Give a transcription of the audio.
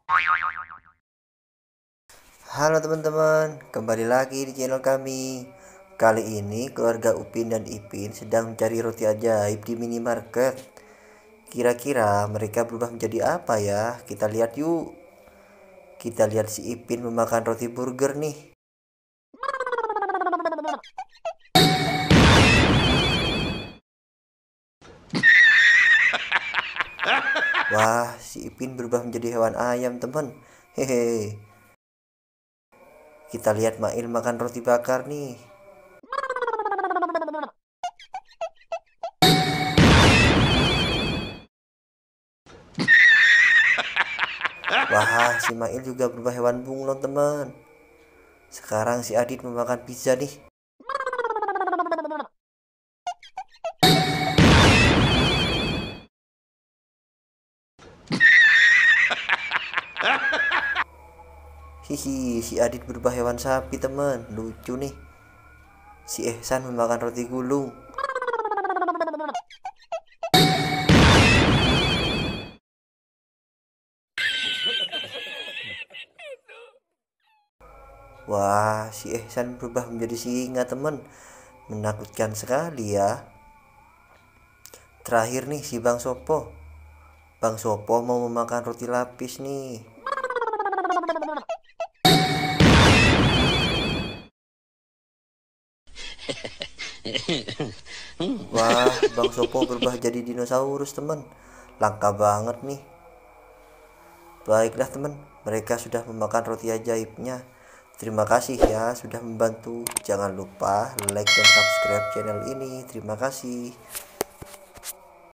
Halo teman-teman, kembali lagi di channel kami. Kali ini keluarga Upin dan Ipin sedang mencari roti ajaib di minimarket. Kira-kira mereka berubah menjadi apa ya? Kita lihat yuk. Kita lihat si Ipin memakan roti burger nih. Wah, si Ipin berubah menjadi hewan ayam, teman. Hehe. Kita lihat Mail makan roti bakar nih. Wah, si Mail juga berubah hewan bunglon, teman. Sekarang si Adit memakan pizza nih. Hihi, si Adit berubah hewan sapi, teman. Lucu nih. Si Ehsan memakan roti gulung. Wah, si Ehsan berubah menjadi singa, teman. Menakutkan sekali ya. Terakhir nih si Bang Sopo. Bang Sopo mau memakan roti lapis nih. Wah, Bang Sopo berubah jadi dinosaurus, teman. Langka banget nih. Baiklah teman, mereka sudah memakan roti ajaibnya. Terima kasih ya sudah membantu. Jangan lupa like dan subscribe channel ini. Terima kasih.